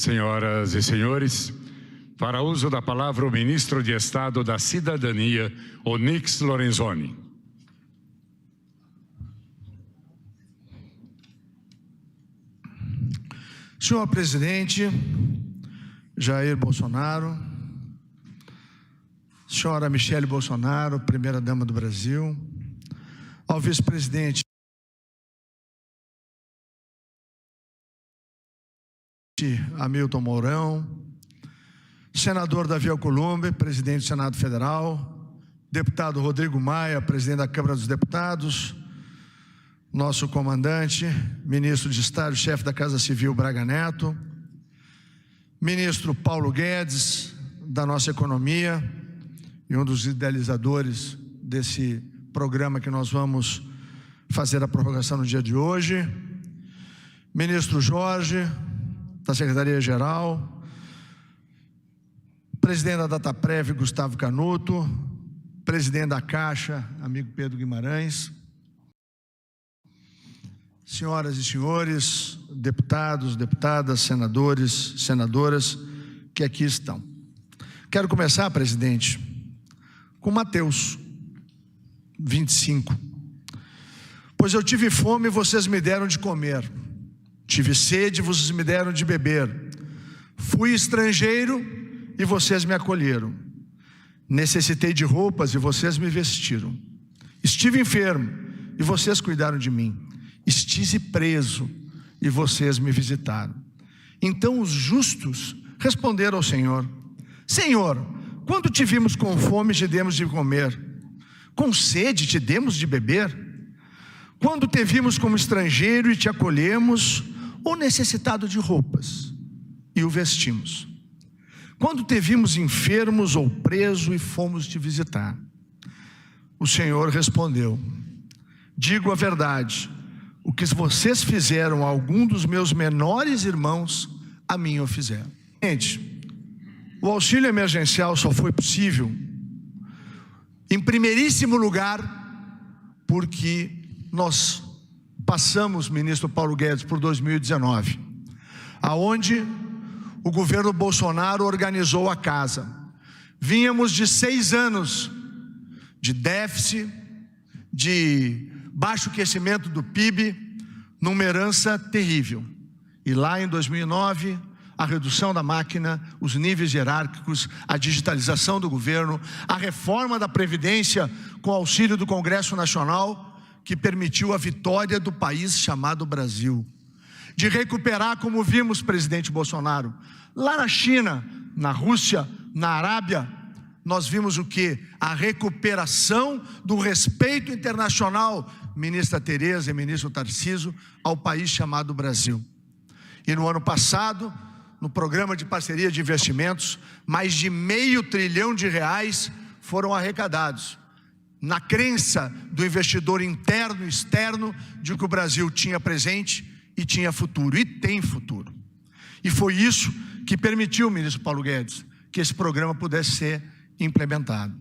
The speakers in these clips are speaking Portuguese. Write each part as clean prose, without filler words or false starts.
Senhoras e senhores, para uso da palavra o ministro de Estado da Cidadania, Onyx Lorenzoni. Senhor presidente Jair Bolsonaro, senhora Michele Bolsonaro, primeira-dama do Brasil, ao vice-presidente Hamilton Mourão, senador Davi Alcolumbre, presidente do Senado Federal, deputado Rodrigo Maia, presidente da Câmara dos Deputados, nosso comandante, ministro de Estado, chefe da Casa Civil Braga Neto, ministro Paulo Guedes, da nossa economia, e um dos idealizadores desse programa que nós vamos fazer a prorrogação no dia de hoje, ministro Jorge, da Secretaria-Geral, presidente da Dataprev, Gustavo Canuto, presidente da Caixa, amigo Pedro Guimarães, senhoras e senhores, deputados, deputadas, senadores, senadoras que aqui estão. Quero começar, presidente, com Mateus 25. Pois eu tive fome e vocês me deram de comer. Tive sede e vocês me deram de beber. Fui estrangeiro e vocês me acolheram. Necessitei de roupas e vocês me vestiram. Estive enfermo e vocês cuidaram de mim. Estive preso e vocês me visitaram. Então os justos responderam ao Senhor: Senhor, quando te vimos com fome, te demos de comer, com sede te demos de beber? Quando te vimos como estrangeiro e te acolhemos, ou necessitado de roupas, e o vestimos? Quando te vimos enfermos ou preso e fomos te visitar? O Senhor respondeu: digo a verdade, o que vocês fizeram a algum dos meus menores irmãos, a mim o fizeram. Gente, o auxílio emergencial só foi possível, em primeiríssimo lugar, porque nós passamos, ministro Paulo Guedes, por 2019, aonde o governo Bolsonaro organizou a casa. Vínhamos de 6 anos de déficit, de baixo crescimento do PIB, numa herança terrível. E lá em 2009, a redução da máquina, os níveis hierárquicos, a digitalização do governo, a reforma da Previdência com auxílio do Congresso Nacional, que permitiu a vitória do país chamado Brasil. De recuperar, como vimos, presidente Bolsonaro, lá na China, na Rússia, na Arábia, nós vimos o quê? A recuperação do respeito internacional, ministra Tereza e ministro Tarcísio, ao país chamado Brasil. E no ano passado, no programa de parceria de investimentos, mais de R$500 bilhão foram arrecadados, na crença do investidor interno e externo de que o Brasil tinha presente e tinha futuro, e tem futuro. E foi isso que permitiu, ministro Paulo Guedes, que esse programa pudesse ser implementado.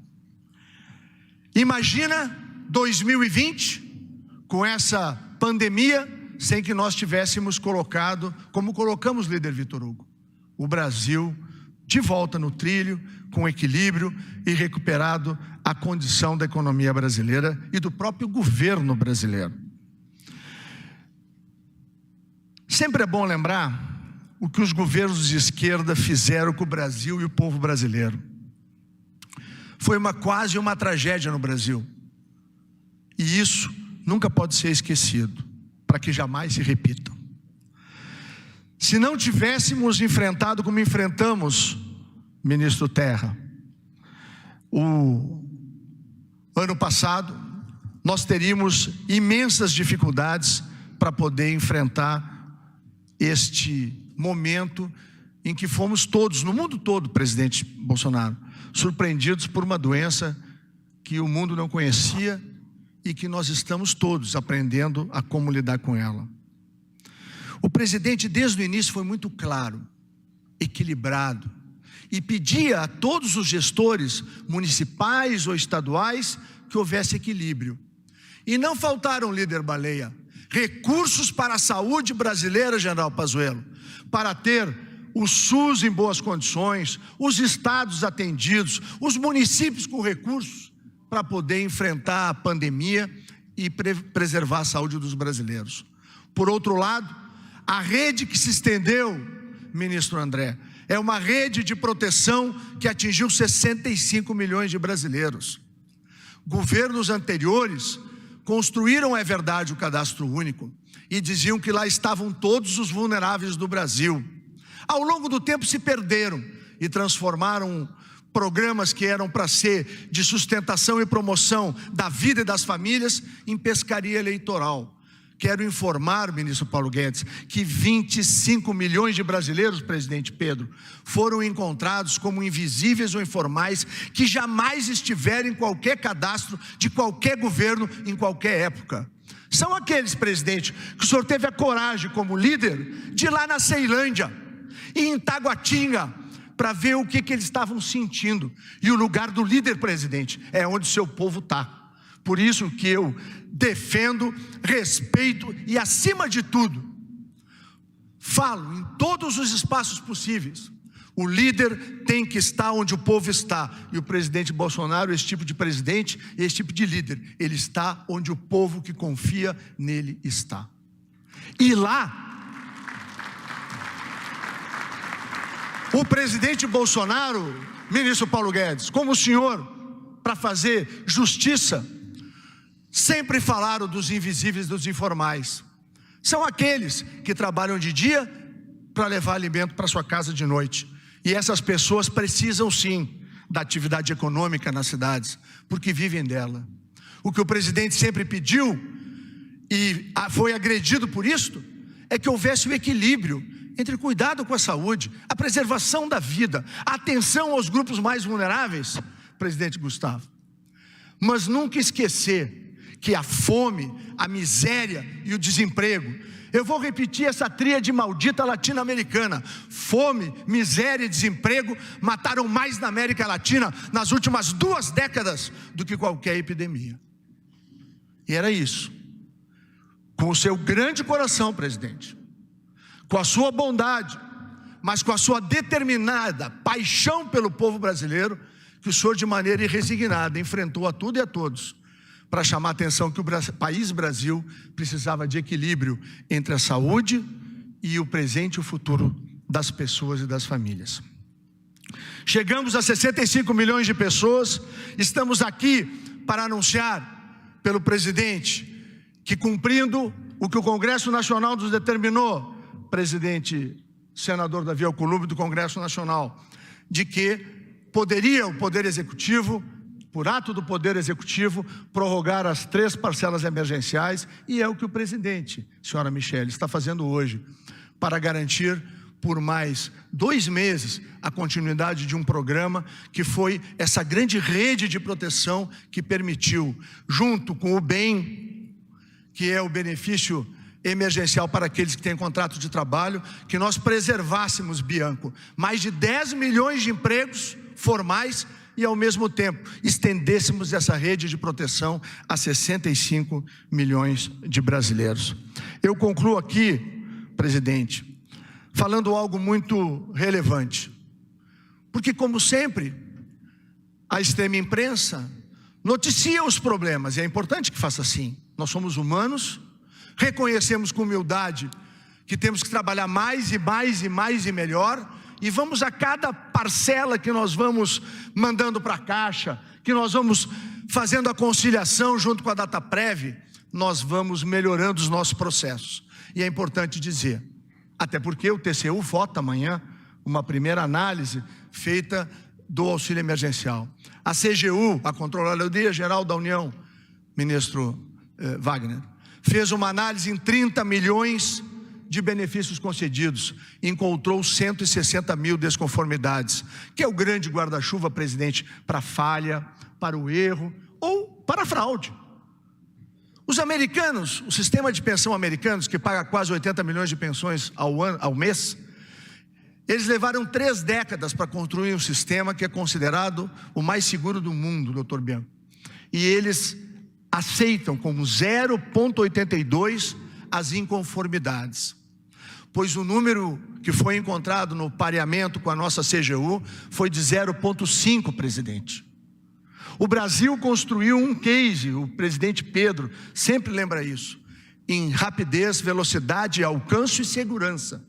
Imagina 2020, com essa pandemia, sem que nós tivéssemos colocado, como colocamos, líder Vitor Hugo, o Brasil de volta no trilho, com equilíbrio e recuperado a condição da economia brasileira e do próprio governo brasileiro. Sempre é bom lembrar o que os governos de esquerda fizeram com o Brasil e o povo brasileiro. Foi quase uma tragédia no Brasil. E isso nunca pode ser esquecido, para que jamais se repita. Se não tivéssemos enfrentado como enfrentamos, ministro Terra, o ano passado, nós teríamos imensas dificuldades para poder enfrentar este momento em que fomos todos, no mundo todo, presidente Bolsonaro, surpreendidos por uma doença que o mundo não conhecia e que nós estamos todos aprendendo a como lidar com ela. O presidente, desde o início, foi muito claro, equilibrado, e pedia a todos os gestores municipais ou estaduais que houvesse equilíbrio. E não faltaram, líder Baleia, recursos para a saúde brasileira, general Pazuello, para ter o SUS em boas condições, os estados atendidos, os municípios com recursos para poder enfrentar a pandemia e preservar a saúde dos brasileiros. Por outro lado, a rede que se estendeu, ministro André, é uma rede de proteção que atingiu 65 milhões de brasileiros. Governos anteriores construíram, é verdade, o cadastro único e diziam que lá estavam todos os vulneráveis do Brasil. Ao longo do tempo se perderam e transformaram programas que eram para ser de sustentação e promoção da vida e das famílias em pescaria eleitoral. Quero informar, ministro Paulo Guedes, que 25 milhões de brasileiros, presidente Pedro, foram encontrados como invisíveis ou informais, que jamais estiveram em qualquer cadastro de qualquer governo em qualquer época. São aqueles, presidente, que o senhor teve a coragem como líder de ir lá na Ceilândia e em Taguatinga para ver o que eles estavam sentindo. E o lugar do líder, presidente, é onde o seu povo está. Por isso que eu defendo, respeito e, acima de tudo, falo em todos os espaços possíveis. O líder tem que estar onde o povo está. E o presidente Bolsonaro, esse tipo de presidente, esse tipo de líder, ele está onde o povo que confia nele está. E lá, o presidente Bolsonaro, ministro Paulo Guedes, como o senhor, para fazer justiça, sempre falaram dos invisíveis, dos informais. São aqueles que trabalham de dia para levar alimento para sua casa de noite. E essas pessoas precisam sim da atividade econômica nas cidades, porque vivem dela. O que o presidente sempre pediu, e foi agredido por isto, é que houvesse o equilíbrio entre cuidado com a saúde, a preservação da vida, a atenção aos grupos mais vulneráveis, presidente Gustavo. Mas nunca esquecer que a fome, a miséria e o desemprego, eu vou repetir essa tríade maldita latino-americana: fome, miséria e desemprego mataram mais na América Latina nas últimas 2 décadas do que qualquer epidemia. E era isso. Com o seu grande coração, presidente, com a sua bondade, mas com a sua determinada paixão pelo povo brasileiro, que o senhor, de maneira irresignada, enfrentou a tudo e a todos, para chamar a atenção que o país Brasil precisava de equilíbrio entre a saúde e o presente e o futuro das pessoas e das famílias. Chegamos a 65 milhões de pessoas. Estamos aqui para anunciar pelo presidente que, cumprindo o que o Congresso Nacional nos determinou, presidente senador Davi Alcolumbre do Congresso Nacional, de que poderia o Poder Executivo, por ato do Poder Executivo, prorrogar as 3 parcelas emergenciais, e é o que o presidente, senhora Michele, está fazendo hoje, para garantir por mais 2 meses a continuidade de um programa que foi essa grande rede de proteção que permitiu, junto com o BEM, que é o benefício emergencial para aqueles que têm contrato de trabalho, que nós preservássemos, Bianco, mais de 10 milhões de empregos formais e, ao mesmo tempo, estendêssemos essa rede de proteção a 65 milhões de brasileiros. Eu concluo aqui, presidente, falando algo muito relevante, porque, como sempre, a extrema imprensa noticia os problemas, e é importante que faça assim. Nós somos humanos, reconhecemos com humildade que temos que trabalhar mais e mais e mais e melhor, e vamos a cada parcela que nós vamos mandando para a Caixa, que nós vamos fazendo a conciliação junto com a Dataprev, nós vamos melhorando os nossos processos. E é importante dizer, até porque o TCU vota amanhã uma primeira análise feita do auxílio emergencial. A CGU, a Controladoria Geral da União, ministro Wagner, fez uma análise em 30 milhões de benefícios concedidos, encontrou 160 mil desconformidades, que é o grande guarda-chuva, presidente, para a falha, para o erro ou para a fraude. Os americanos, o sistema de pensão americanos, que paga quase 80 milhões de pensões ao mês, eles levaram 3 décadas para construir um sistema que é considerado o mais seguro do mundo, doutor Bianco. E eles aceitam como 0,82 as inconformidades. pois o número que foi encontrado no pareamento com a nossa CGU foi de 0,5, presidente. O Brasil construiu um case, o presidente Pedro sempre lembra isso, em rapidez, velocidade, alcance e segurança.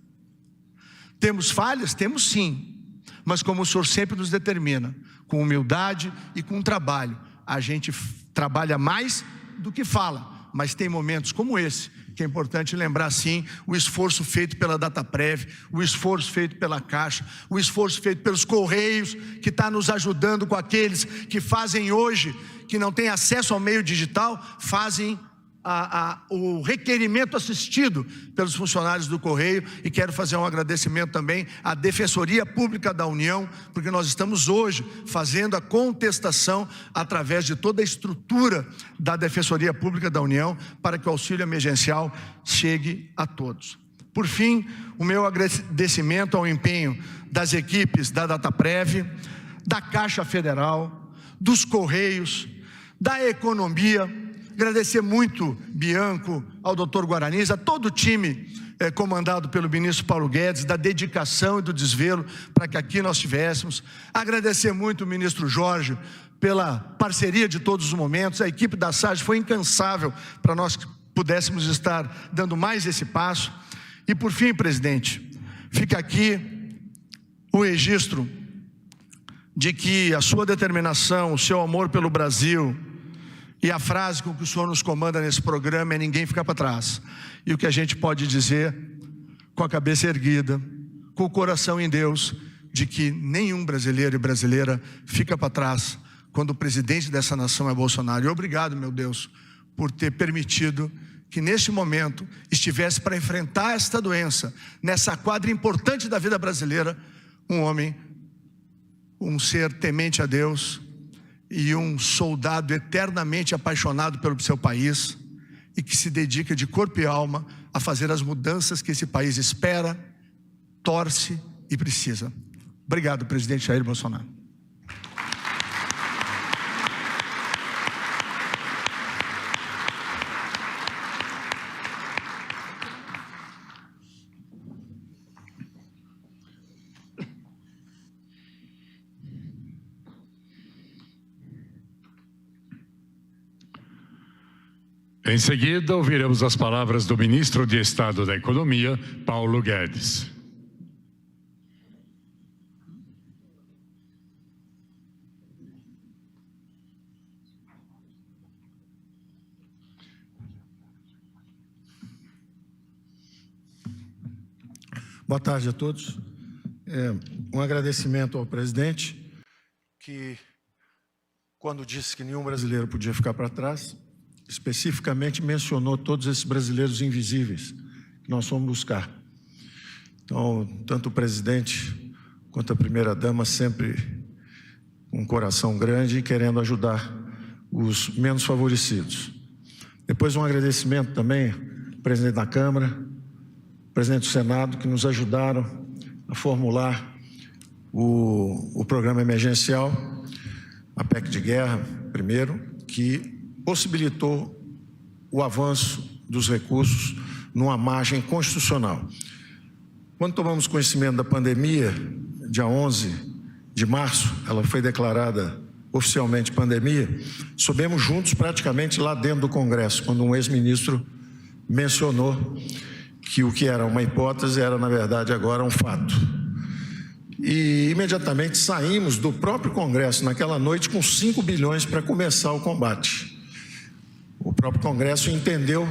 Temos falhas? Temos sim, mas como o senhor sempre nos determina, com humildade e com trabalho, a gente trabalha mais do que fala, mas tem momentos como esse, que é importante lembrar sim, o esforço feito pela Dataprev, o esforço feito pela Caixa, o esforço feito pelos Correios, que está nos ajudando com aqueles que fazem hoje, que não têm acesso ao meio digital, fazem o requerimento assistido pelos funcionários do Correio. E quero fazer um agradecimento também à Defensoria Pública da União, porque nós estamos hoje fazendo a contestação através de toda a estrutura da Defensoria Pública da União para que o auxílio emergencial chegue a todos. Por fim, o meu agradecimento ao empenho das equipes da Dataprev, da Caixa Federal, dos Correios, da Economia. Agradecer muito, Bianco, ao doutor Guaraniz, a todo o time comandado pelo ministro Paulo Guedes, da dedicação e do desvelo para que aqui nós tivéssemos. Agradecer muito o ministro Jorge pela parceria de todos os momentos. A equipe da SAGE foi incansável para nós que pudéssemos estar dando mais esse passo. E por fim, presidente, fica aqui o registro de que a sua determinação, o seu amor pelo Brasil, e a frase com que o senhor nos comanda nesse programa é: ninguém fica para trás. E o que a gente pode dizer, com a cabeça erguida, com o coração em Deus, de que nenhum brasileiro e brasileira fica para trás quando o presidente dessa nação é Bolsonaro. E obrigado, meu Deus, por ter permitido que neste momento estivesse para enfrentar esta doença, nessa quadra importante da vida brasileira, um homem, um ser temente a Deus, e um soldado eternamente apaixonado pelo seu país e que se dedica de corpo e alma a fazer as mudanças que esse país espera, torce e precisa. Obrigado, presidente Jair Bolsonaro. Em seguida, ouviremos as palavras do ministro de Estado da Economia, Paulo Guedes. Boa tarde a todos. Um agradecimento ao presidente, que, quando disse que nenhum brasileiro podia ficar para trás, especificamente mencionou todos esses brasileiros invisíveis que nós fomos buscar. Então, tanto o presidente quanto a primeira-dama sempre com um coração grande e querendo ajudar os menos favorecidos. Depois, um agradecimento também ao presidente da Câmara, presidente do Senado, que nos ajudaram a formular o programa emergencial, a PEC de guerra, primeiro, que possibilitou o avanço dos recursos numa margem constitucional. Quando tomamos conhecimento da pandemia, dia 11 de março, ela foi declarada oficialmente pandemia, soubemos juntos praticamente lá dentro do Congresso, quando um ex-ministro mencionou que o que era uma hipótese era, na verdade, agora um fato. E imediatamente saímos do próprio Congresso naquela noite com 5 bilhões para começar o combate. O próprio Congresso entendeu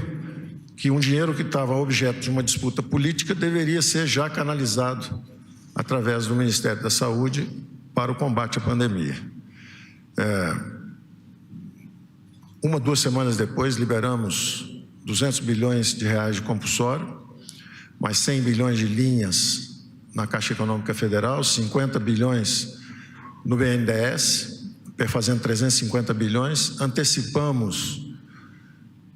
que um dinheiro que estava objeto de uma disputa política deveria ser já canalizado através do Ministério da Saúde para o combate à pandemia. 2 semanas depois, liberamos 200 bilhões de reais de compulsório, mais 100 bilhões de linhas na Caixa Econômica Federal, 50 bilhões no BNDES, perfazendo 350 bilhões, antecipamos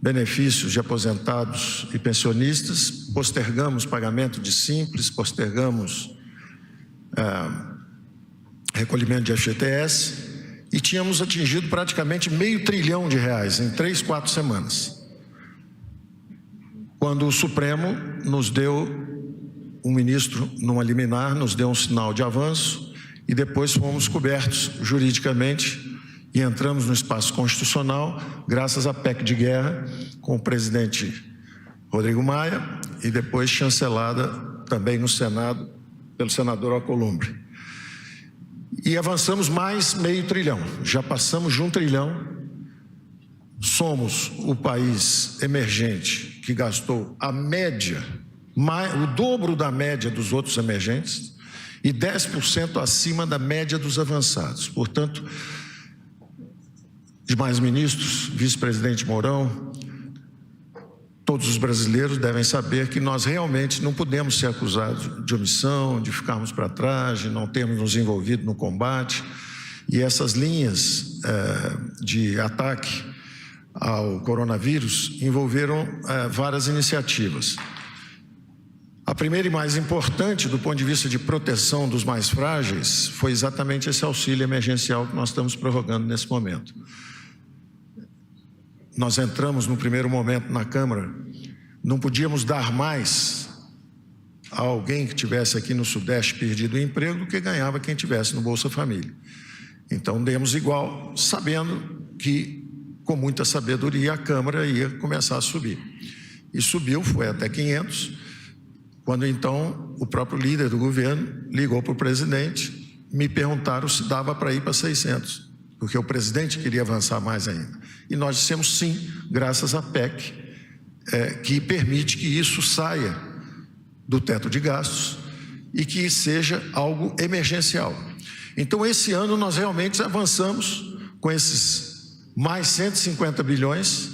benefícios de aposentados e pensionistas, postergamos pagamento de simples, postergamos recolhimento de FGTS e tínhamos atingido praticamente R$500 bilhão em 3, 4 semanas. Quando o Supremo nos deu o ministro, numa liminar, nos deu um sinal de avanço e depois fomos cobertos juridicamente e entramos no espaço constitucional graças à PEC de guerra com o presidente Rodrigo Maia e depois chancelada também no Senado pelo senador Alcolumbre. E avançamos mais meio trilhão, já passamos de 1 trilhão. Somos o país emergente que gastou a média, o dobro da média dos outros emergentes e 10% acima da média dos avançados. Portanto, demais ministros, vice-presidente Mourão, todos os brasileiros devem saber que nós realmente não podemos ser acusados de omissão, de ficarmos para trás, de não termos nos envolvido no combate. E essas linhas de ataque ao coronavírus envolveram várias iniciativas. A primeira e mais importante do ponto de vista de proteção dos mais frágeis foi exatamente esse auxílio emergencial que nós estamos prorrogando nesse momento. Nós entramos no primeiro momento na Câmara, não podíamos dar mais a alguém que tivesse aqui no Sudeste perdido o emprego do que ganhava quem tivesse no Bolsa Família. Então demos igual, sabendo que com muita sabedoria a Câmara ia começar a subir. E subiu, foi até 500, quando então o próprio líder do governo ligou para o presidente, me perguntaram se dava para ir para 600, porque o presidente queria avançar mais ainda. E nós dissemos sim, graças à PEC, que permite que isso saia do teto de gastos e que seja algo emergencial. Então esse ano nós realmente avançamos com esses mais 150 bilhões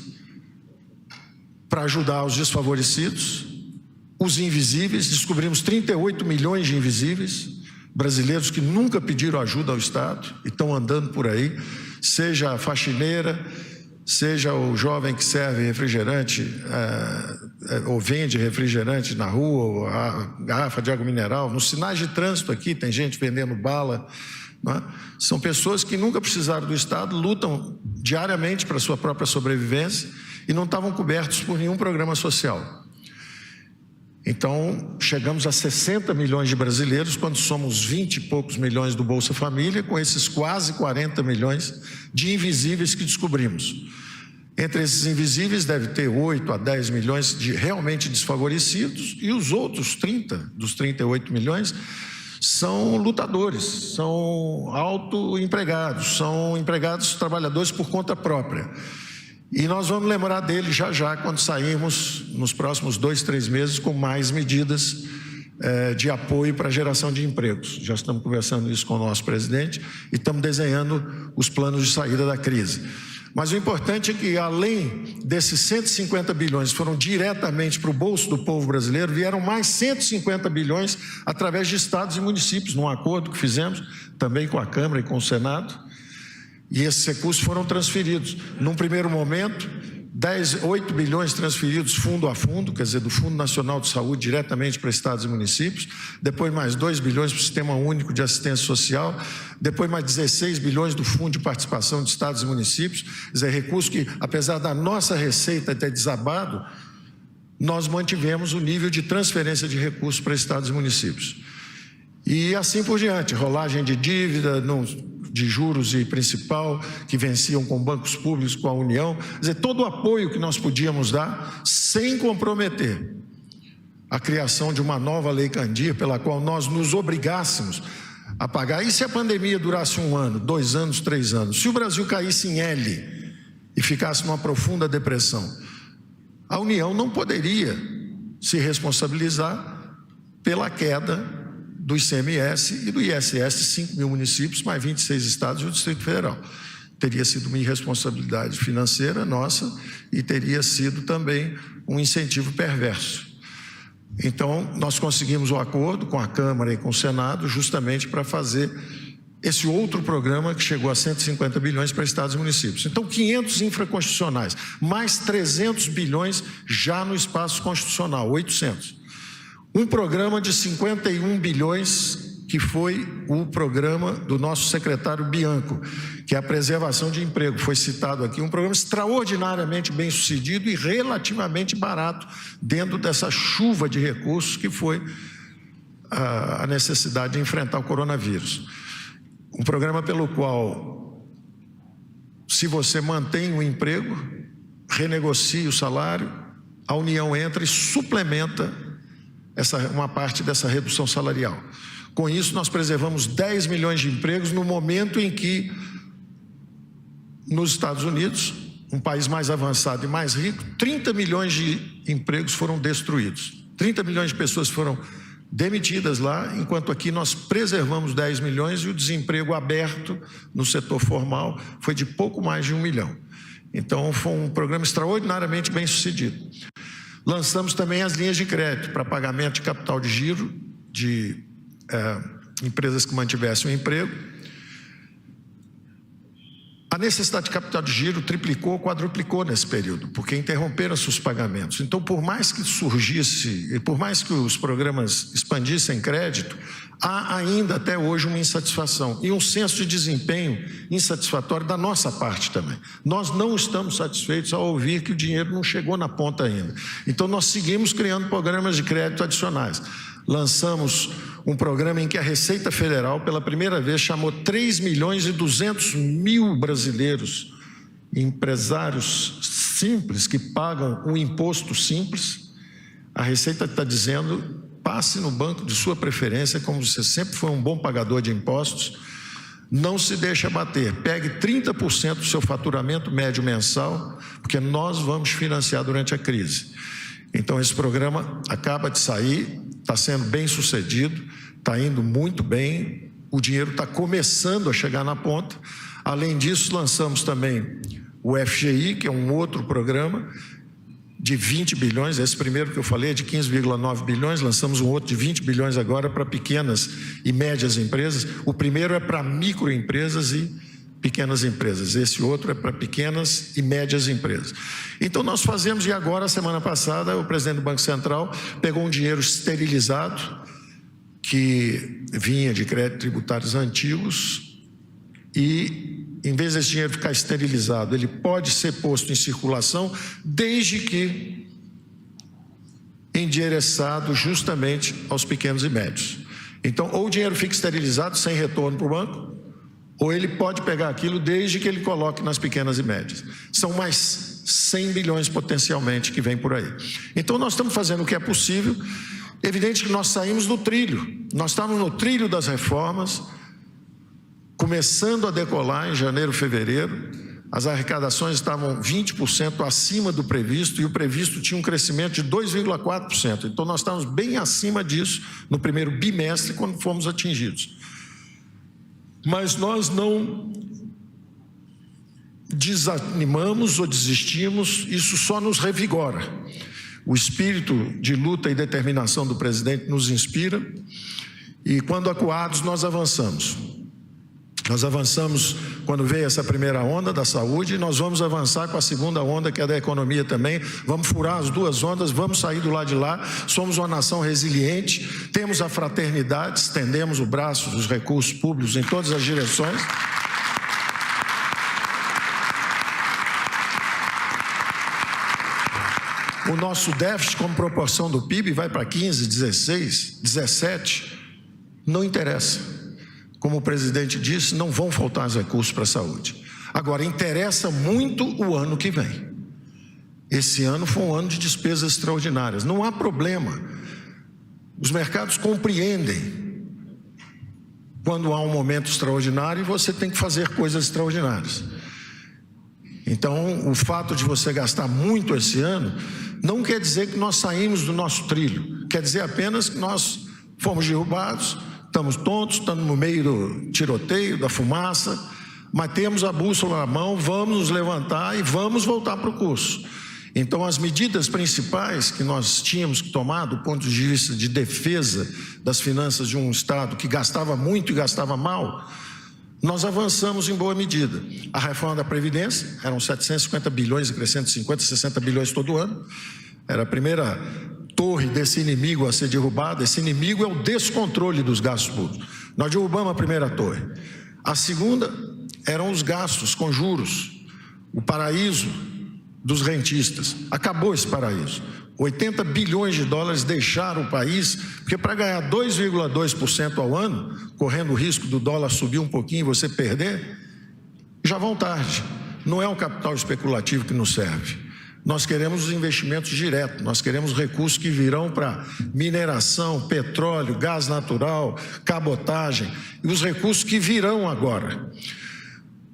para ajudar os desfavorecidos, os invisíveis. Descobrimos 38 milhões de invisíveis, brasileiros que nunca pediram ajuda ao Estado e estão andando por aí, seja a faxineira, seja o jovem que serve refrigerante ou vende refrigerante na rua, ou a garrafa de água mineral. Nos sinais de trânsito aqui tem gente vendendo bala. Não é? São pessoas que nunca precisaram do Estado, lutam diariamente para a sua própria sobrevivência e não estavam cobertos por nenhum programa social. Então, chegamos a 60 milhões de brasileiros, quando somos 20 e poucos milhões do Bolsa Família, com esses quase 40 milhões de invisíveis que descobrimos. Entre esses invisíveis deve ter 8 a 10 milhões de realmente desfavorecidos e os outros 30 dos 38 milhões são lutadores, são autoempregados, são empregados trabalhadores por conta própria. E nós vamos lembrar dele já quando sairmos nos próximos 2, 3 meses com mais medidas de apoio para a geração de empregos. Já estamos conversando isso com o nosso presidente e estamos desenhando os planos de saída da crise. Mas o importante é que, além desses 150 bilhões que foram diretamente para o bolso do povo brasileiro, vieram mais 150 bilhões através de estados e municípios, num acordo que fizemos também com a Câmara e com o Senado. E esses recursos foram transferidos. Num primeiro momento, 8 bilhões transferidos fundo a fundo, quer dizer, do Fundo Nacional de Saúde diretamente para estados e municípios, depois mais 2 bilhões para o Sistema Único de Assistência Social, depois mais 16 bilhões do Fundo de Participação de Estados e Municípios, quer dizer, recursos que, apesar da nossa receita ter desabado, nós mantivemos o nível de transferência de recursos para estados e municípios. E assim por diante, rolagem de dívida, de juros e principal, que venciam com bancos públicos, com a União, quer dizer, todo o apoio que nós podíamos dar, sem comprometer a criação de uma nova Lei Candir, pela qual nós nos obrigássemos a pagar. E se a pandemia durasse 1 ano, 2 anos, 3 anos? Se o Brasil caísse em L e ficasse numa profunda depressão, a União não poderia se responsabilizar pela queda do ICMS e do ISS, 5 mil municípios, mais 26 estados e o Distrito Federal. Teria sido uma irresponsabilidade financeira nossa e teria sido também um incentivo perverso. Então, nós conseguimos o acordo com a Câmara e com o Senado justamente para fazer esse outro programa que chegou a 150 bilhões para estados e municípios. Então, 500 infraconstitucionais, mais 300 bilhões já no espaço constitucional, 800. Um programa de 51 bilhões, que foi o programa do nosso secretário Bianco, que é a preservação de emprego, foi citado aqui, um programa extraordinariamente bem sucedido e relativamente barato dentro dessa chuva de recursos que foi a necessidade de enfrentar o coronavírus. Um programa pelo qual, se você mantém o emprego, renegocia o salário, a União entra e suplementa uma parte dessa redução salarial. Com isso, nós preservamos 10 milhões de empregos no momento em que, nos Estados Unidos, um país mais avançado e mais rico, 30 milhões de empregos foram destruídos. 30 milhões de pessoas foram demitidas lá, enquanto aqui nós preservamos 10 milhões e o desemprego aberto no setor formal foi de pouco mais de 1 milhão. Então, foi um programa extraordinariamente bem sucedido. Lançamos também as linhas de crédito para pagamento de capital de giro de empresas que mantivessem o emprego. A necessidade de capital de giro triplicou, quadruplicou nesse período, porque interromperam-se os pagamentos. Então, por mais que surgisse, e por mais que os programas expandissem crédito, há ainda até hoje uma insatisfação e um senso de desempenho insatisfatório da nossa parte também. Nós não estamos satisfeitos ao ouvir que o dinheiro não chegou na ponta ainda. Então, nós seguimos criando programas de crédito adicionais. Lançamos um programa em que a Receita Federal, pela primeira vez, chamou 3.200.000 brasileiros, empresários simples, que pagam um imposto simples. A Receita está dizendo, passe no banco de sua preferência, como você sempre foi um bom pagador de impostos, não se deixe abater, pegue 30% do seu faturamento médio mensal, porque nós vamos financiar durante a crise. Então, esse programa acaba de sair, está sendo bem sucedido, está indo muito bem, o dinheiro está começando a chegar na ponta. Além disso, lançamos também o FGI, que é um outro programa de 20 bilhões, esse primeiro que eu falei é de 15,9 bilhões, lançamos um outro de 20 bilhões agora para pequenas e médias empresas. O primeiro é para microempresas e pequenas empresas, esse outro é para pequenas e médias empresas. Então nós fazemos, e agora, semana passada, o presidente do Banco Central pegou um dinheiro esterilizado, que vinha de créditos tributários antigos, e em vez desse dinheiro ficar esterilizado, ele pode ser posto em circulação, desde que endereçado justamente aos pequenos e médios. Então, ou o dinheiro fica esterilizado, sem retorno para o banco, ou ele pode pegar aquilo desde que ele coloque nas pequenas e médias. São mais 100 bilhões potencialmente que vem por aí. Então nós estamos fazendo o que é possível. Evidente que nós saímos do trilho. Nós estávamos no trilho das reformas, começando a decolar em janeiro, fevereiro. As arrecadações estavam 20% acima do previsto e o previsto tinha um crescimento de 2,4%. Então nós estávamos bem acima disso no primeiro bimestre, quando fomos atingidos. Mas nós não desanimamos ou desistimos, isso só nos revigora. O espírito de luta e determinação do presidente nos inspira e, quando acuados, nós avançamos. Nós avançamos quando veio essa primeira onda da saúde, e nós vamos avançar com a segunda onda, que é da economia também. Vamos furar as duas ondas, vamos sair do lado de lá. Somos uma nação resiliente, temos a fraternidade, estendemos o braço dos recursos públicos em todas as direções. O nosso déficit, como proporção do PIB, vai para 15, 16, 17, não interessa. Como o presidente disse, não vão faltar recursos para a saúde. Agora, interessa muito o ano que vem. Esse ano foi um ano de despesas extraordinárias. Não há problema. Os mercados compreendem quando há um momento extraordinário e você tem que fazer coisas extraordinárias. Então, o fato de você gastar muito esse ano não quer dizer que nós saímos do nosso trilho. Quer dizer apenas que nós fomos derrubados, estamos tontos, estamos no meio do tiroteio, da fumaça, mas temos a bússola na mão, vamos nos levantar e vamos voltar para o curso. Então, as medidas principais que nós tínhamos que tomar do ponto de vista de defesa das finanças de um Estado que gastava muito e gastava mal, nós avançamos em boa medida. A reforma da Previdência, eram 750 bilhões e crescendo 50, 60 bilhões todo ano, era a primeira torre desse inimigo a ser derrubada. Esse inimigo é o descontrole dos gastos públicos. Nós derrubamos a primeira torre. A segunda eram os gastos com juros. O paraíso dos rentistas. Acabou esse paraíso. 80 bilhões de dólares deixaram o país, porque para ganhar 2,2% ao ano, correndo o risco do dólar subir um pouquinho e você perder, já vão tarde. Não é o capital especulativo que nos serve. Nós queremos os investimentos diretos, nós queremos recursos que virão para mineração, petróleo, gás natural, cabotagem, e os recursos que virão agora.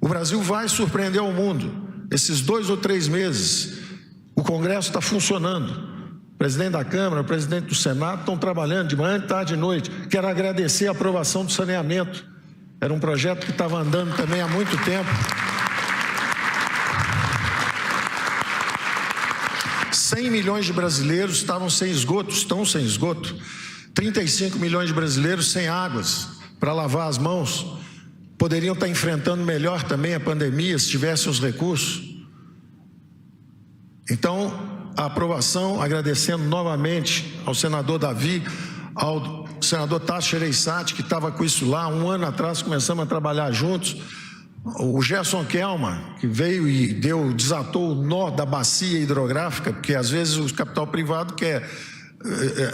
O Brasil vai surpreender ao mundo. Esses 2 ou 3 meses, o Congresso está funcionando. O presidente da Câmara, o presidente do Senado estão trabalhando de manhã, de tarde e noite. Quero agradecer a aprovação do saneamento. Era um projeto que estava andando também há muito tempo. 100 milhões de brasileiros estavam sem esgoto, estão sem esgoto. 35 milhões de brasileiros sem águas para lavar as mãos. Poderiam estar enfrentando melhor também a pandemia se tivessem os recursos. Então, a aprovação, agradecendo novamente ao senador Davi, ao senador Tasso Gereissati, que estava com isso lá, 1 ano atrás começamos a trabalhar juntos. O Gerson Kelman, que veio e desatou o nó da bacia hidrográfica, porque às vezes o capital privado quer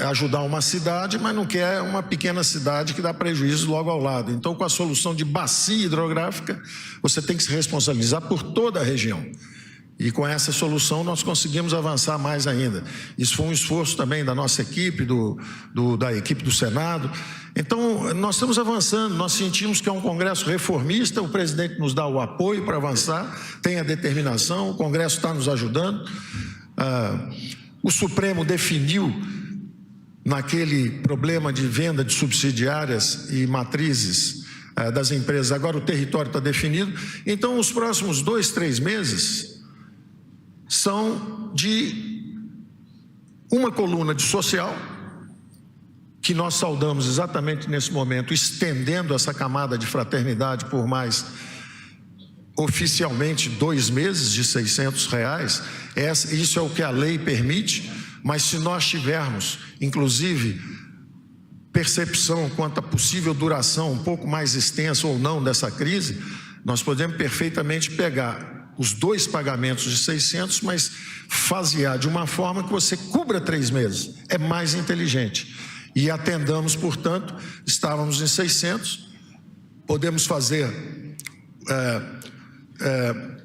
ajudar uma cidade, mas não quer uma pequena cidade que dá prejuízo logo ao lado. Então, com a solução de bacia hidrográfica, você tem que se responsabilizar por toda a região. E com essa solução nós conseguimos avançar mais ainda. Isso foi um esforço também da nossa equipe, da equipe do Senado. Então, nós estamos avançando, nós sentimos que é um Congresso reformista, o presidente nos dá o apoio para avançar, tem a determinação, o Congresso está nos ajudando. O Supremo definiu, naquele problema de venda de subsidiárias e matrizes das empresas, agora o território está definido. Então, os próximos 2, 3 meses são de uma coluna de social, que nós saudamos exatamente nesse momento, estendendo essa camada de fraternidade por mais, oficialmente, 2 meses de R$600. Isso é o que a lei permite, mas se nós tivermos, inclusive, percepção quanto à possível duração um pouco mais extensa ou não dessa crise, nós podemos perfeitamente pegar os 2 pagamentos de 600, mas fasear de uma forma que você cubra 3 meses. É mais inteligente. E atendamos, portanto, estávamos em 600, podemos fazer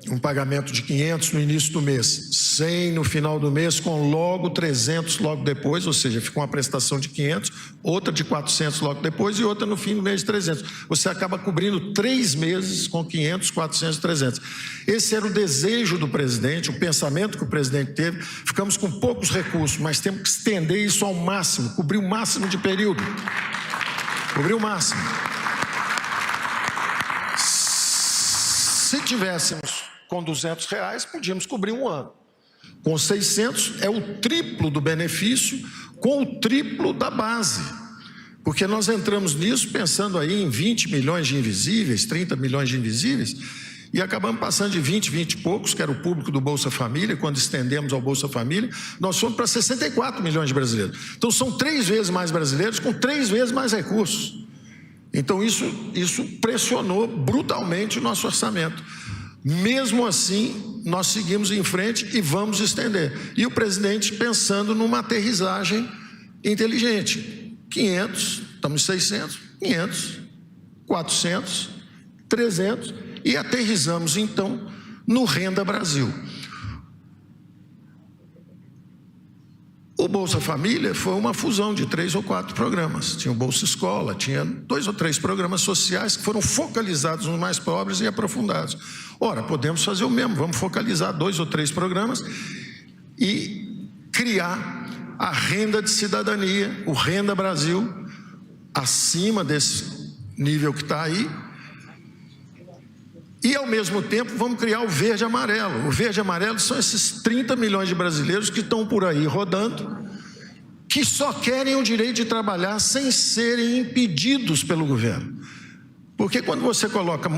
um pagamento de 500 no início do mês, 100 no final do mês, com logo 300 logo depois, ou seja, fica uma prestação de 500, outra de 400 logo depois e outra no fim do mês de 300. Você acaba cobrindo 3 meses com 500, 400, 300. Esse era o desejo do presidente, o pensamento que o presidente teve. Ficamos com poucos recursos, mas temos que estender isso ao máximo, cobrir o máximo de período. Cobrir o máximo. Se tivéssemos com R$200, podíamos cobrir 1 ano. Com 600 é o triplo do benefício, com o triplo da base. Porque nós entramos nisso pensando aí em 20 milhões de invisíveis, 30 milhões de invisíveis, e acabamos passando de 20 e poucos, que era o público do Bolsa Família. Quando estendemos ao Bolsa Família, nós fomos para 64 milhões de brasileiros. Então são 3 vezes mais brasileiros com 3 vezes mais recursos. Então isso pressionou brutalmente o nosso orçamento. Mesmo assim, nós seguimos em frente e vamos estender. E o presidente pensando numa aterrissagem inteligente. 500, estamos em 600, 500, 400, 300 e aterrissamos então no Renda Brasil. O Bolsa Família foi uma fusão de 3 ou 4 programas. Tinha o Bolsa Escola, tinha 2 ou 3 programas sociais que foram focalizados nos mais pobres e aprofundados. Ora, podemos fazer o mesmo, vamos focalizar 2 ou 3 programas e criar a renda de cidadania, o Renda Brasil, acima desse nível que está aí. E, ao mesmo tempo, vamos criar o Verde e Amarelo. O Verde e Amarelo são esses 30 milhões de brasileiros que estão por aí rodando, que só querem o direito de trabalhar sem serem impedidos pelo governo. Porque quando você coloca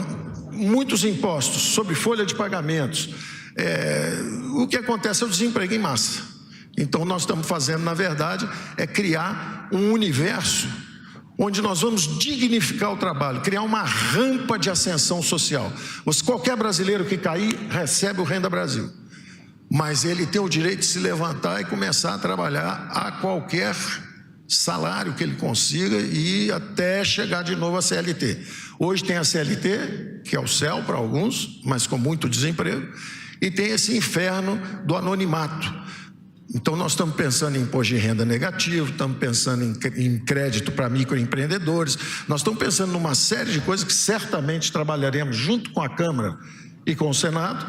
muitos impostos sobre folha de pagamentos, o que acontece é o desemprego em massa. Então, nós estamos fazendo, na verdade, é criar um universo onde nós vamos dignificar o trabalho, criar uma rampa de ascensão social. Qualquer brasileiro que cair, recebe o Renda Brasil. mas ele tem o direito de se levantar e começar a trabalhar a qualquer salário que ele consiga e até chegar de novo à CLT. Hoje tem a CLT, que é o céu para alguns, mas com muito desemprego, e tem esse inferno do anonimato. Então nós estamos pensando em imposto de renda negativo, estamos pensando em crédito para microempreendedores, nós estamos pensando numa série de coisas que certamente trabalharemos junto com a Câmara e com o Senado.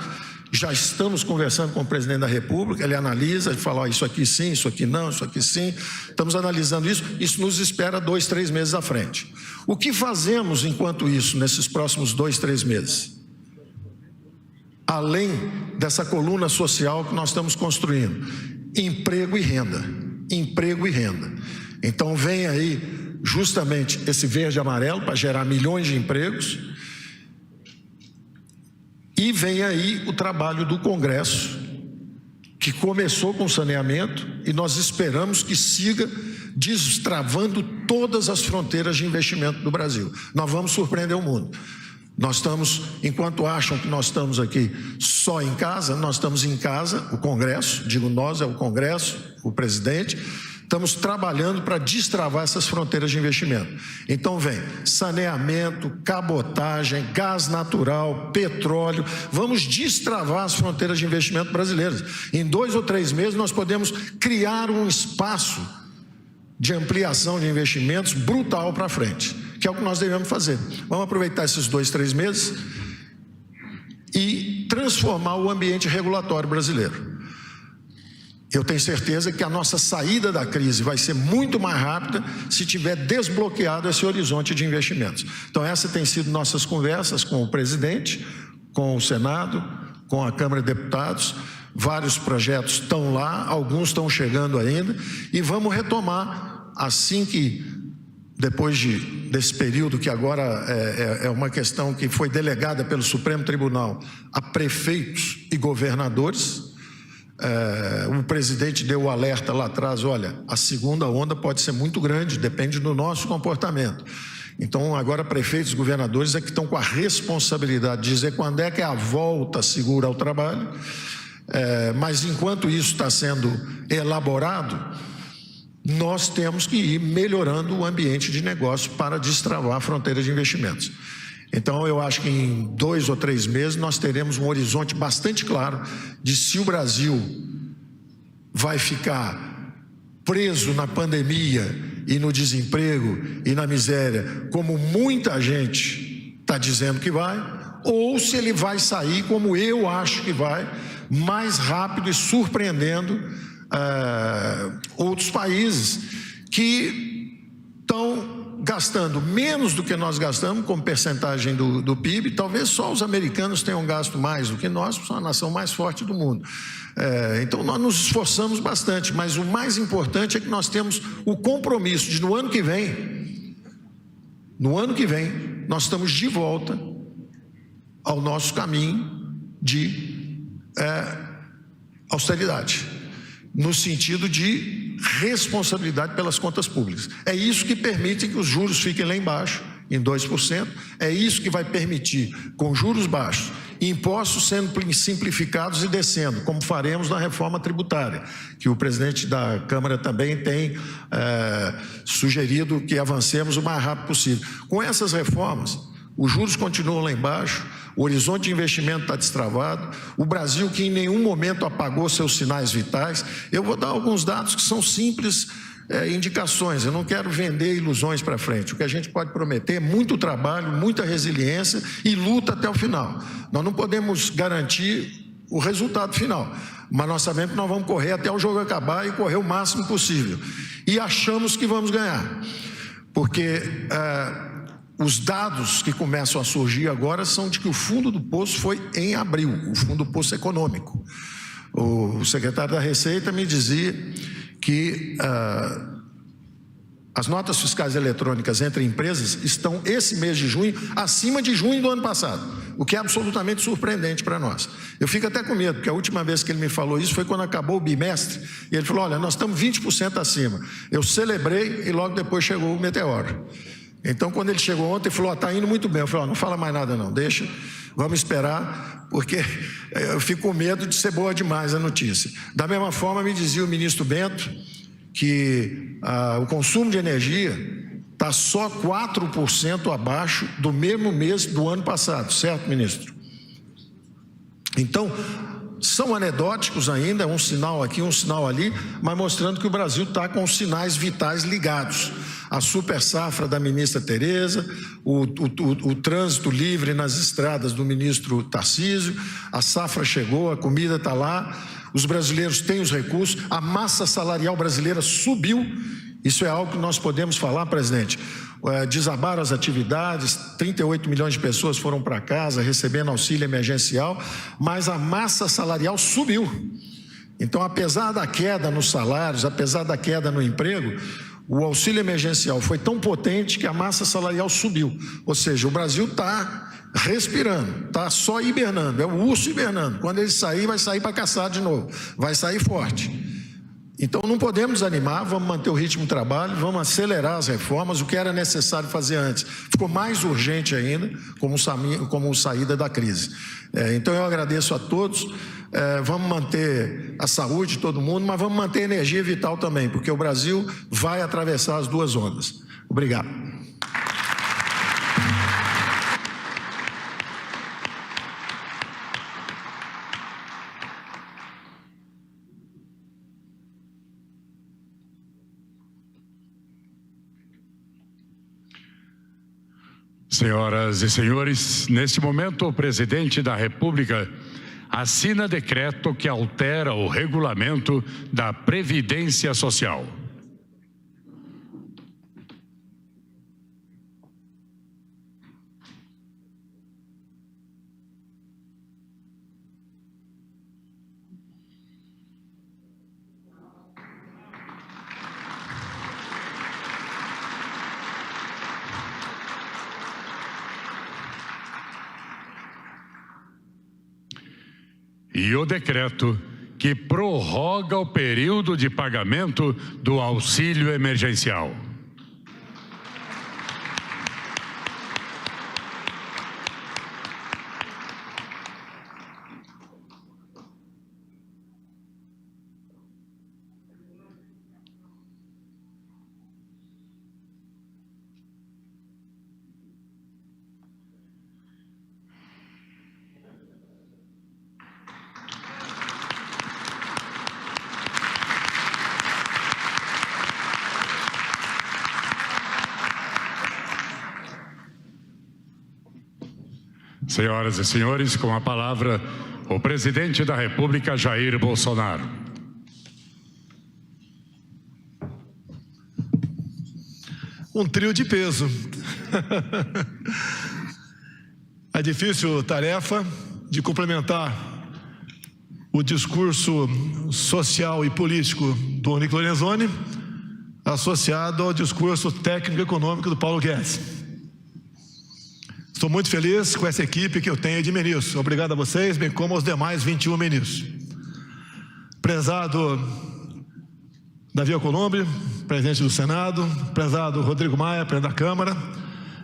Já estamos conversando com o presidente da República, ele analisa, ele fala, isso aqui sim, isso aqui não, isso aqui sim. Estamos analisando isso nos espera 2, 3 meses à frente. O que fazemos enquanto isso, nesses próximos 2, 3 meses? Além dessa coluna social que nós estamos construindo, emprego e renda, emprego e renda. Então vem aí justamente esse verde e amarelo para gerar milhões de empregos. E vem aí o trabalho do Congresso, que começou com saneamento e nós esperamos que siga destravando todas as fronteiras de investimento do Brasil. Nós vamos surpreender o mundo. Nós estamos, enquanto acham que nós estamos aqui só em casa, nós estamos em casa, o Congresso, digo nós, é o Congresso, o presidente, estamos trabalhando para destravar essas fronteiras de investimento. Então vem saneamento, cabotagem, gás natural, petróleo. Vamos destravar as fronteiras de investimento brasileiras. Em 2 ou 3 meses nós podemos criar um espaço de ampliação de investimentos brutal para frente, que é o que nós devemos fazer. Vamos aproveitar esses 2, 3 meses e transformar o ambiente regulatório brasileiro. Eu tenho certeza que a nossa saída da crise vai ser muito mais rápida se tiver desbloqueado esse horizonte de investimentos. Então essa tem sido nossas conversas com o presidente, com o Senado, com a Câmara de Deputados. Vários projetos estão lá, alguns estão chegando ainda e vamos retomar assim que, depois desse período que agora é uma questão que foi delegada pelo Supremo Tribunal a prefeitos e governadores. O presidente deu o alerta lá atrás, olha, a segunda onda pode ser muito grande, depende do nosso comportamento. Então agora prefeitos e governadores é que estão com a responsabilidade de dizer quando é que é a volta segura ao trabalho, mas enquanto isso está sendo elaborado, nós temos que ir melhorando o ambiente de negócio para destravar a fronteira de investimentos. Então eu acho que em 2 ou 3 meses nós teremos um horizonte bastante claro de se o Brasil vai ficar preso na pandemia e no desemprego e na miséria, como muita gente está dizendo que vai, ou se ele vai sair, como eu acho que vai, mais rápido e surpreendendo outros países que estão gastando menos do que nós gastamos como percentagem do PIB. Talvez só os americanos tenham gasto mais do que nós, porque somos a nação mais forte do mundo. Então nós nos esforçamos bastante, mas o mais importante é que nós temos o compromisso de no ano que vem, nós estamos de volta ao nosso caminho de austeridade, no sentido de responsabilidade pelas contas públicas. É isso que permite que os juros fiquem lá embaixo, em 2%. É isso que vai permitir, com juros baixos, impostos sendo simplificados e descendo, como faremos na reforma tributária, que o presidente da Câmara também tem sugerido que avancemos o mais rápido possível. Com essas reformas, os juros continuam lá embaixo, o horizonte de investimento está destravado, o Brasil que em nenhum momento apagou seus sinais vitais. Eu vou dar alguns dados que são simples indicações, eu não quero vender ilusões para frente. O que a gente pode prometer é muito trabalho, muita resiliência e luta até o final. Nós não podemos garantir o resultado final, mas nós sabemos que nós vamos correr até o jogo acabar e correr o máximo possível. E achamos que vamos ganhar, porque os dados que começam a surgir agora são de que o fundo do poço foi em abril, o fundo do poço econômico. O secretário da Receita me dizia que as notas fiscais eletrônicas entre empresas estão, esse mês de junho, acima de junho do ano passado, o que é absolutamente surpreendente para nós. Eu fico até com medo, porque a última vez que ele me falou isso foi quando acabou o bimestre, e ele falou, olha, nós estamos 20% acima. Eu celebrei e logo depois chegou o meteoro. Então, quando ele chegou ontem, ele falou, está indo muito bem. Eu falei, não fala mais nada não, deixa, Vamos esperar, porque eu fico com medo de ser boa demais a notícia. Da mesma forma, me dizia o ministro Bento que o consumo de energia está só 4% abaixo do mesmo mês do ano passado, certo, ministro? Então, são anedóticos ainda, um sinal aqui, um sinal ali, mas mostrando que o Brasil está com os sinais vitais ligados. A super safra da ministra Tereza, o trânsito livre nas estradas do ministro Tarcísio, a safra chegou, a comida está lá, os brasileiros têm os recursos, a massa salarial brasileira subiu. Isso é algo que nós podemos falar, presidente. Desabaram as atividades, 38 milhões de pessoas foram para casa recebendo auxílio emergencial, mas a massa salarial subiu. Então, apesar da queda nos salários, apesar da queda no emprego, o auxílio emergencial foi tão potente que a massa salarial subiu. Ou seja, o Brasil está respirando, está só hibernando, é o urso hibernando. Quando ele sair, vai sair para caçar de novo, vai sair forte. Então, não podemos desanimar, vamos manter o ritmo de trabalho, vamos acelerar as reformas, o que era necessário fazer antes ficou mais urgente ainda, como saída da crise. Então, eu agradeço a todos, vamos manter a saúde de todo mundo, mas vamos manter a energia vital também, porque o Brasil vai atravessar as duas ondas. Obrigado. Senhoras e senhores, neste momento o presidente da República assina decreto que altera o regulamento da Previdência Social. E o decreto que prorroga o período de pagamento do auxílio emergencial. Senhoras e senhores, com a palavra, o presidente da República, Jair Bolsonaro. Um trio de peso. A difícil tarefa de complementar o discurso social e político do Onyx Lorenzoni, associado ao discurso técnico-econômico do Paulo Guedes. Estou muito feliz com essa equipe que eu tenho de ministros. Obrigado a vocês, bem como aos demais 21 ministros. Prezado Davi Alcolumbre, presidente do Senado, prezado Rodrigo Maia, presidente da Câmara,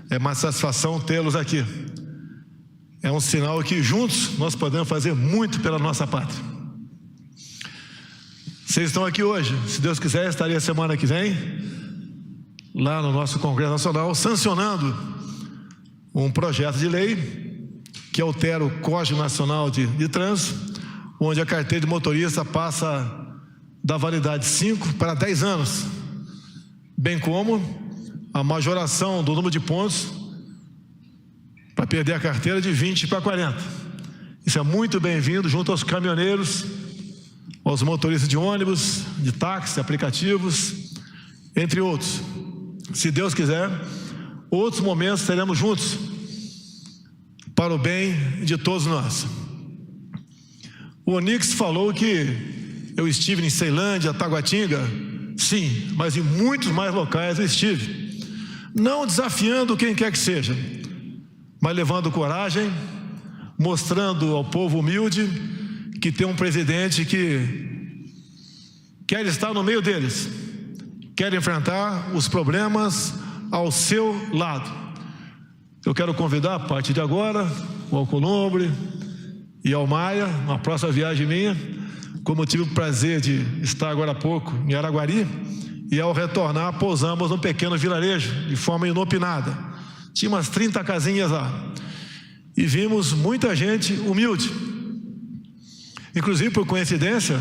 é uma satisfação tê-los aqui. É um sinal que juntos nós podemos fazer muito pela nossa pátria. Vocês estão aqui hoje, se Deus quiser, estarei a semana que vem, lá no nosso Congresso Nacional, sancionando um projeto de lei que altera o Código Nacional de Trânsito, onde a carteira de motorista passa da validade de 5 para 10 anos, bem como a majoração do número de pontos para perder a carteira de 20 para 40. Isso é muito bem-vindo junto aos caminhoneiros, aos motoristas de ônibus, de táxi, aplicativos, entre outros. Se Deus quiser, outros momentos teremos juntos para o bem de todos nós. O Onyx falou que eu estive em Ceilândia, Taguatinga. Sim, mas em muitos mais locais eu estive. Não desafiando quem quer que seja, mas levando coragem, mostrando ao povo humilde que tem um presidente que quer estar no meio deles, quer enfrentar os problemas ao seu lado. Eu quero convidar, a partir de agora, ao Alcolumbre e ao Maia, uma próxima viagem minha, como eu tive o prazer de estar agora há pouco em Araguari, e ao retornar pousamos num pequeno vilarejo, de forma inopinada. Tinha umas 30 casinhas lá, e vimos muita gente humilde. Inclusive, por coincidência,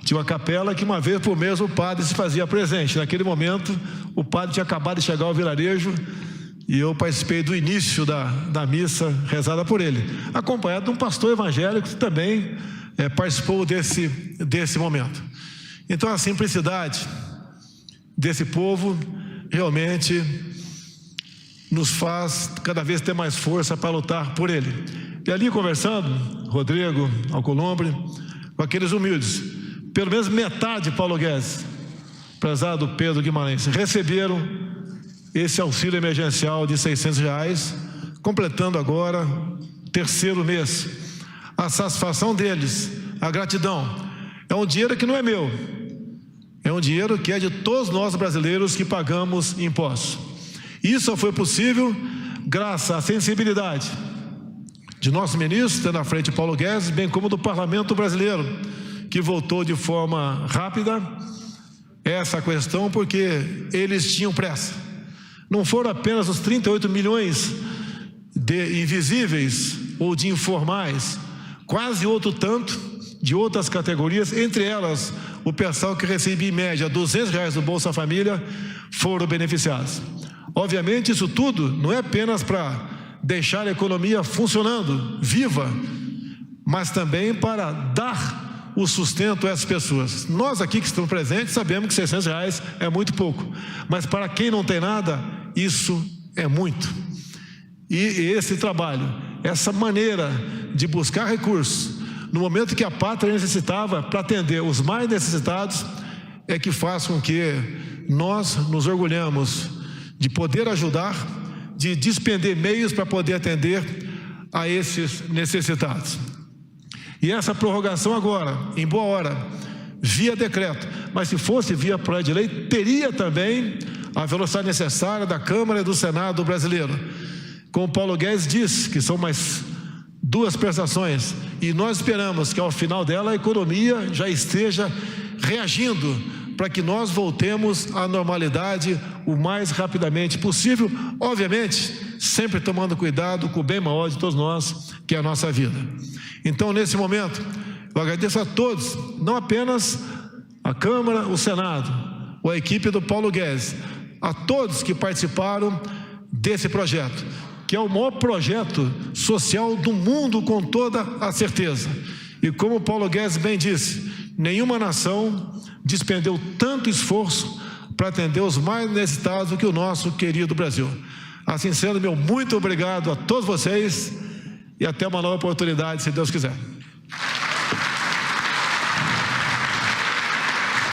tinha uma capela que uma vez por mês o padre se fazia presente. Naquele momento, o padre tinha acabado de chegar ao vilarejo e eu participei do início da missa rezada por ele, acompanhado de um pastor evangélico que também participou desse momento. Então, a simplicidade desse povo realmente nos faz cada vez ter mais força para lutar por ele. E ali conversando, Rodrigo, Alcolumbre, com aqueles humildes, pelo menos metade de Paulo Guedes, prezado Pedro Guimarães, receberam esse auxílio emergencial de R$600, completando agora o 3º mês. A satisfação deles, a gratidão, é um dinheiro que não é meu, é um dinheiro que é de todos nós brasileiros que pagamos impostos. Isso só foi possível graças à sensibilidade de nosso ministro, tendo à frente Paulo Guedes, bem como do Parlamento brasileiro, que votou de forma rápida essa questão, porque eles tinham pressa. Não foram apenas os 38 milhões de invisíveis ou de informais, quase outro tanto de outras categorias, entre elas o pessoal que recebia em média R$200 do Bolsa Família, foram beneficiados. Obviamente, isso tudo não é apenas para deixar a economia funcionando, viva, mas também para dar o sustento a essas pessoas. Nós aqui que estamos presentes sabemos que R$600 é muito pouco, mas para quem não tem nada, isso é muito. E esse trabalho, essa maneira de buscar recursos, no momento que a pátria necessitava para atender os mais necessitados, é que faz com que nós nos orgulhemos de poder ajudar, de despender meios para poder atender a esses necessitados. E essa prorrogação agora, em boa hora, via decreto, mas se fosse via projeto de lei, teria também a velocidade necessária da Câmara e do Senado brasileiro. Como Paulo Guedes disse, que são mais 2 prestações, e nós esperamos que ao final dela a economia já esteja reagindo para que nós voltemos à normalidade o mais rapidamente possível, obviamente sempre tomando cuidado com o bem maior de todos nós, que é a nossa vida. Então, nesse momento, eu agradeço a todos, não apenas a Câmara, o Senado, ou a equipe do Paulo Guedes, a todos que participaram desse projeto, que é o maior projeto social do mundo, com toda a certeza. E como o Paulo Guedes bem disse, nenhuma nação despendeu tanto esforço para atender os mais necessitados do que o nosso querido Brasil. Assim sendo, meu muito obrigado a todos vocês e até uma nova oportunidade, se Deus quiser.